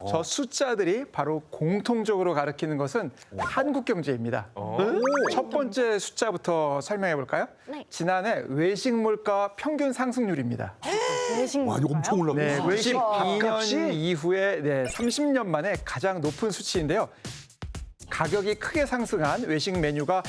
저 숫자들이 바로 공통적으로 가리키는 것은 한국 경제입니다. 첫 번째 숫자부터 설명해 볼까요? 네. 지난해 외식 물가 평균 상승률입니다. 외식 와, 이거 엄청 올랐구나. 네, 외식 밥값이? 2년 이후에 30년 만에 가장 높은 수치인데요. 가격이 크게 상승한 외식 메뉴가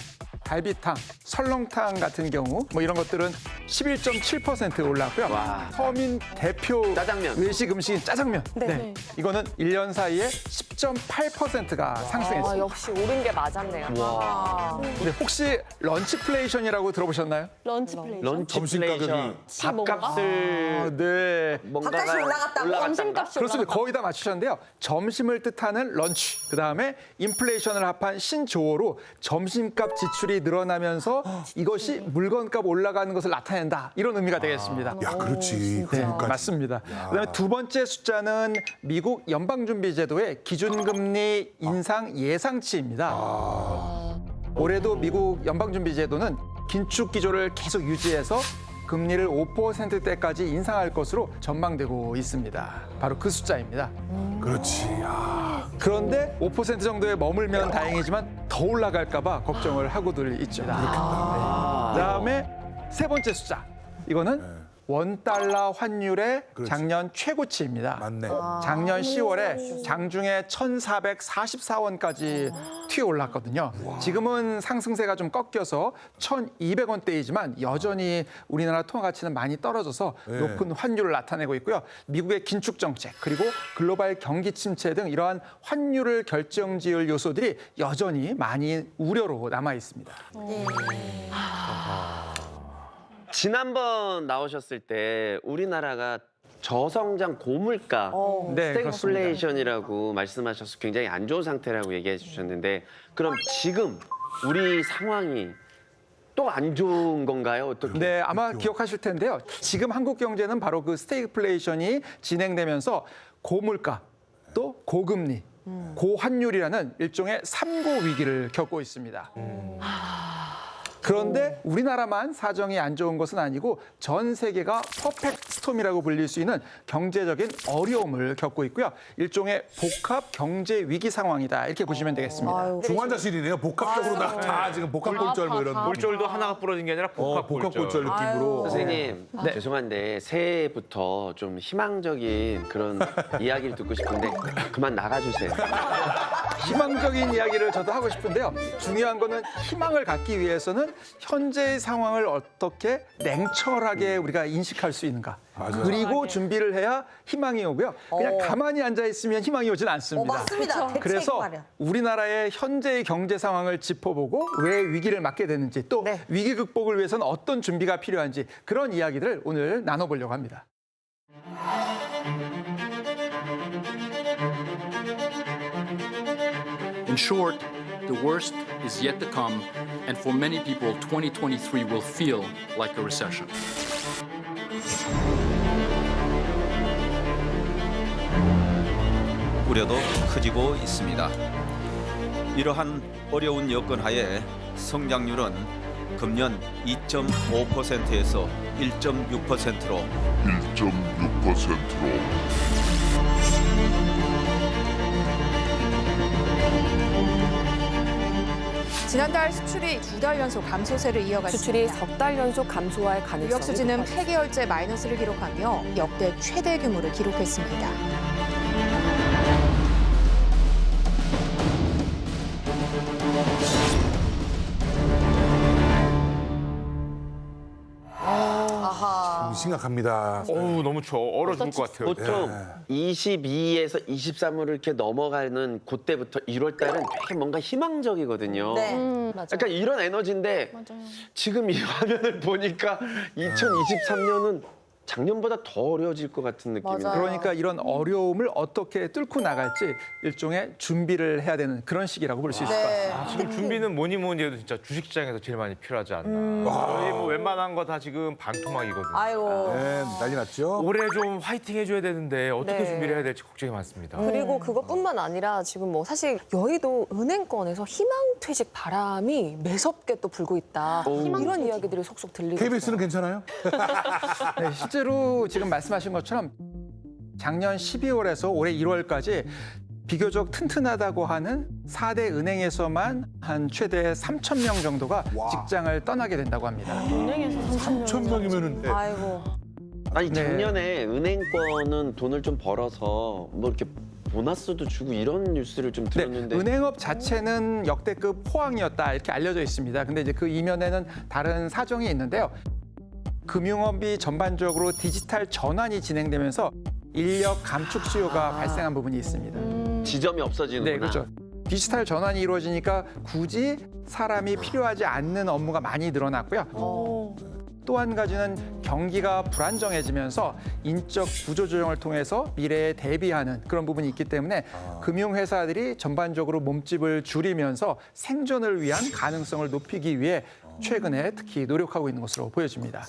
갈비탕, 설렁탕 같은 경우 뭐 이런 것들은 11.7% 올랐고요. 서민 대표 짜장면. 외식 음식인 짜장면. 네. 이거는 1년 사이에 10.8%가 상승했습니다. 역시 오른 게 맞았네요. 근데 혹시 런치플레이션이라고 들어보셨나요? 런치 플레이. 런치 점심 플레이션. 가격이 밥값을 네. 뭔가가 밥값이 올라갔다고? 점심값이 그렇습니다. 올라갔다. 거의 다 맞추셨는데요. 점심을 뜻하는 런치, 그다음에 인플레이션을 합한 신조어로 점심값 지출이 늘어나면서 이것이 물건값 올라가는 것을 나타낸다. 이런 의미가 되겠습니다. 야, 그렇지. 그 네, 정도까지. 맞습니다. 그다음에 두 번째 숫자는 미국 연방준비제도의 기준금리 인상 예상치입니다. 올해도 미국 연방준비제도는 긴축 기조를 계속 유지해서 금리를 5%대까지 인상할 것으로 전망되고 있습니다. 바로 그 숫자입니다. 그렇지. 야. 그런데 5% 정도에 머물면 다행이지만 더 올라갈까 봐 걱정을 하고들 있죠. 그다음에 세 번째 숫자. 이거는 원달러 환율의 그렇지. 작년 최고치입니다. 맞네. 작년 10월에 장중에 1,444원까지 튀어 올랐거든요. 지금은 상승세가 좀 꺾여서 1,200원대이지만 여전히 우리나라 통화 가치는 많이 떨어져서 높은 환율을 나타내고 있고요. 미국의 긴축 정책 그리고 글로벌 경기 침체 등 이러한 환율을 결정지을 요소들이 여전히 많이 우려로 남아 있습니다. 지난번 나오셨을 때 우리나라가 저성장 고물가 네, 그렇습니다. 스태그플레이션이라고 말씀하셔서 굉장히 안 좋은 상태라고 얘기해 주셨는데 그럼 지금 우리 상황이 또 안 좋은 건가요? 어떻게? 네, 아마 기억하실 텐데요. 지금 한국 경제는 바로 그 스태그플레이션이 진행되면서 고물가, 또 고금리, 고환율이라는 일종의 삼고 위기를 겪고 있습니다. 그런데 우리나라만 사정이 안 좋은 것은 아니고 전 세계가 퍼펙트 스톰이라고 불릴 수 있는 경제적인 어려움을 겪고 있고요. 일종의 복합 경제 위기 상황이다. 이렇게 보시면 되겠습니다. 중환자실이네요. 복합적으로 다 지금 복합골절 뭐 이런. 골절도 하나가 부러진 게 아니라 복합골절 느낌으로. 선생님 죄송한데 새해부터 좀 희망적인 그런 이야기를 듣고 싶은데 그만 나가주세요. 희망적인 이야기를 저도 하고 싶은데요. 중요한 거는 희망을 갖기 위해서는 현재의 상황을 어떻게 냉철하게 우리가 인식할 수 있는가. 그리고 준비를 해야 희망이 오고요. 그냥 가만히 앉아 있으면 희망이 오진 않습니다. 맞습니다. 대책 그래서 마련. 우리나라의 현재의 경제 상황을 짚어보고 왜 위기를 맞게 되는지 또 위기 극복을 위해서는 어떤 준비가 필요한지 그런 이야기들을 오늘 나눠보려고 합니다. In short, the worst is yet to come, and for many people, 2023 will feel like a recession. 우려도 커지고 있습니다. 이러한 어려운 여건 하에 성장률은 금년 2.5%에서 1.6%로 지난달 수출이 두 달 연속 감소세를 이어갔습니다. 수출이 석 달 연속 감소할 가능성이 무역 수지는 높아졌습니다. 폐기열째 마이너스를 기록하며 역대 최대 규모를 기록했습니다. 심각합니다. 어우 너무 추워 얼어 죽을 것 같아요. 보통 22에서 23으로 이렇게 넘어가는 그때부터 1월 달은 되게 뭔가 희망적이거든요. 네. 맞아요. 약간 이런 에너지인데 지금 이 화면을 보니까 2023년은 작년보다 더 어려워질 것 같은 느낌이 맞아요. 그러니까 이런 어려움을 어떻게 뚫고 나갈지 일종의 준비를 해야 되는 그런 시기라고 볼 수 있을 것 같습니다. 지금 준비는 뭐니 해도 진짜 주식시장에서 제일 많이 필요하지 않나. 거의 뭐 웬만한 거 다 지금 반토막이거든요. 아이고. 네, 난리 났죠. 올해 좀 화이팅 해줘야 되는데 어떻게 네. 준비를 해야 될지 걱정이 많습니다. 그리고 그것뿐만 아니라 지금 뭐 사실 여의도 은행권에서 희망퇴직 바람이 매섭게 또 불고 있다. 이런 이야기들이 속속 들리고 KBS는 있어요. 괜찮아요? 네, 실제로 지금 말씀하신 것처럼 작년 12월에서 올해 1월까지 비교적 튼튼하다고 하는 4대 은행에서만 한 최대 3,000명 정도가 직장을 떠나게 된다고 합니다. 은행에서 3,000명이면은 아이고. 아니 네. 작년에 은행권은 돈을 좀 벌어서 뭐 이렇게 보너스도 주고 이런 뉴스를 좀 네, 들었는데 은행업 자체는 역대급 호황이었다 이렇게 알려져 있습니다. 근데 이제 그 이면에는 다른 사정이 있는데요. 금융업이 전반적으로 디지털 전환이 진행되면서 인력 감축 수요가 발생한 부분이 있습니다. 지점이 없어지는구나. 네, 그렇죠. 디지털 전환이 이루어지니까 굳이 사람이 필요하지 않는 업무가 많이 늘어났고요. 또 한 가지는 경기가 불안정해지면서 인적 구조 조정을 통해서 미래에 대비하는 그런 부분이 있기 때문에 금융회사들이 전반적으로 몸집을 줄이면서 생존을 위한 가능성을 높이기 위해 최근에 특히 노력하고 있는 것으로 보여집니다.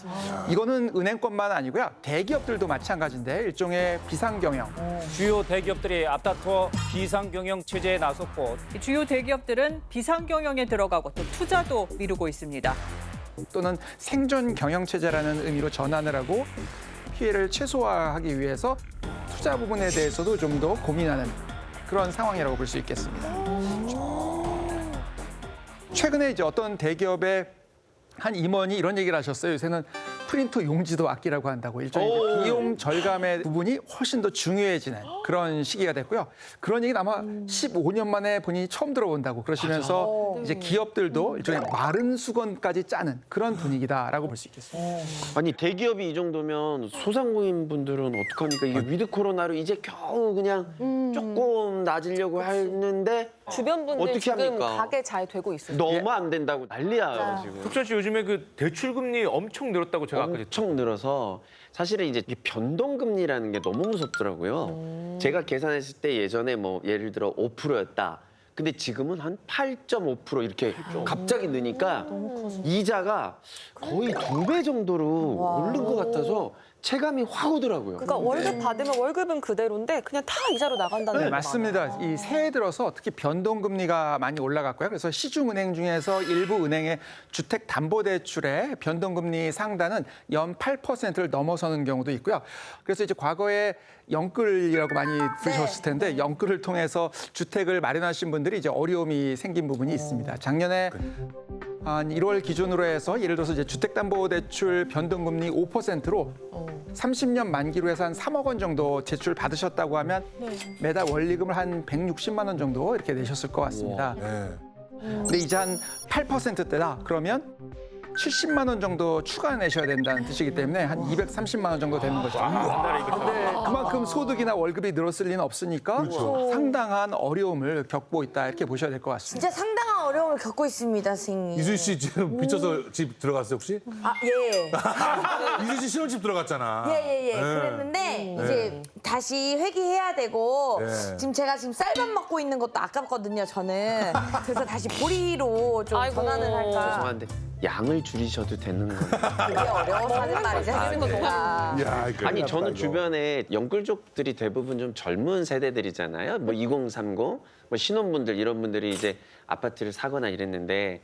이거는 은행권만 아니고요. 대기업들도 마찬가지인데 일종의 비상경영. 주요 대기업들이 앞다퉈 비상경영 체제에 나섰고 주요 대기업들은 비상경영에 들어가고 또 투자도 미루고 있습니다. 또는 생존 경영 체제라는 의미로 전환을 하고 피해를 최소화하기 위해서 투자 부분에 대해서도 좀 더 고민하는 그런 상황이라고 볼 수 있겠습니다. 최근에 이제 어떤 대기업의 한 임원이 이런 얘기를 하셨어요. 요새는 프린터 용지도 아끼라고 한다고 일종의 이제 비용 절감의 부분이 훨씬 더 중요해지는 그런 시기가 됐고요. 그런 얘기는 아마 15년 만에 본인이 처음 들어본다고 그러시면서 이제 기업들도 일종의 마른 수건까지 짜는 그런 분위기다라고 볼 수 있겠습니다. 아니 대기업이 이 정도면 소상공인 분들은 어떡합니까? 이게 위드 코로나로 이제 겨우 그냥 조금 낮으려고 하는데 주변 분들 어떻게 지금 합니까? 가게 잘 되고 있어요. 너무 안 된다고 난리야 지금. 석천 씨 요즘에 그 대출 금리 엄청 늘었다고 제가 아까 엄청 늘어서 사실은 이제 이 변동금리라는 게 너무 무섭더라고요. 제가 계산했을 때 예전에 뭐 예를 들어 5%였다. 근데 지금은 한 8.5% 이렇게 갑자기 느니까 이자가 거의 2배 정도로 오른 것 같아서 체감이 확 오더라고요. 그러니까 월급 받으면 월급은 그대로인데 그냥 다 이자로 나간다는 네, 거 맞습니다. 이 새해 들어서 특히 변동금리가 많이 올라갔고요. 그래서 시중은행 중에서 일부 은행의 주택담보대출의 변동금리 상단은 연 8%를 넘어서는 경우도 있고요. 그래서 이제 과거에 영끌이라고 많이 들으셨을 텐데 영끌을 통해서 주택을 마련하신 분들이 이제 어려움이 생긴 부분이 있습니다. 작년에 한 1월 기준으로 해서 예를 들어서 이제 주택담보대출 변동금리 5%로 30년 만기로 해서 한 3억 원 정도 대출 받으셨다고 하면 매달 원리금을 한 160만 원 정도 이렇게 내셨을 것 같습니다. 근데 이제 한 8%대다 그러면 70만 원 정도 추가 내셔야 된다는 뜻이기 때문에 한 230만 원 정도 되는 거죠. 근데 그만큼 소득이나 월급이 늘었을 리는 없으니까 상당한 어려움을 겪고 있다 이렇게 보셔야 될 것 같습니다. 진짜 상당한 어려움을 겪고 있습니다, 선생님. 이수희 씨 지금 빚져서 집 들어갔어요 혹시? 아, 예. 이수희 씨 신혼집 들어갔잖아. 예. 그랬는데 이제 다시 회귀해야 되고 지금 제가 지금 쌀밥 먹고 있는 것도 아깝거든요, 저는. 그래서 다시 보리로 좀 아이고. 전환을 할까. 죄송한데 양을 줄이셔도 되는 거예요. 그게 어려워서 하는 말이죠. 제가. 야, 아니 저는 주변에 영끌족들이 대부분 좀 젊은 세대들이잖아요. 뭐 2030, 뭐 신혼분들 이런 분들이 이제 아파트를 사거나 이랬는데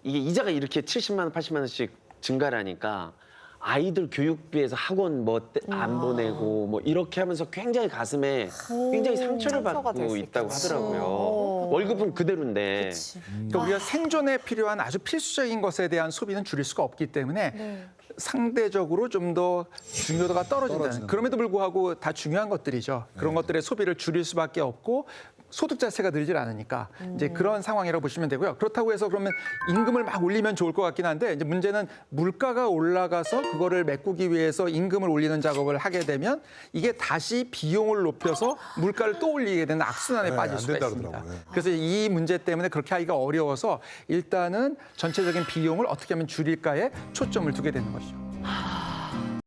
이게 이자가 이렇게 70만 원, 80만 원씩 증가를 하니까 아이들 교육비에서 학원 뭐 안 보내고 뭐 이렇게 하면서 굉장히 가슴에 굉장히 상처를 상처가 될 받고 수 있다고 있겠지. 하더라고요. 월급은 그대로인데. 그러니까 우리가 생존에 필요한 아주 필수적인 것에 대한 소비는 줄일 수가 없기 때문에 상대적으로 좀 더 중요도가 떨어진다는. 그럼에도 불구하고 다 중요한 것들이죠. 그런 것들의 소비를 줄일 수밖에 없고 소득 자체가 늘질 않으니까 이제 그런 상황이라고 보시면 되고요. 그렇다고 해서 그러면 임금을 막 올리면 좋을 것 같긴 한데 이제 문제는 물가가 올라가서 그거를 메꾸기 위해서 임금을 올리는 작업을 하게 되면 이게 다시 비용을 높여서 물가를 또 올리게 되는 악순환에 빠질 안 수가 된다 있습니다. 그러더라고요. 그래서 이 문제 때문에 그렇게 하기가 어려워서 일단은 전체적인 비용을 어떻게 하면 줄일까에 초점을 두게 되는 것이죠.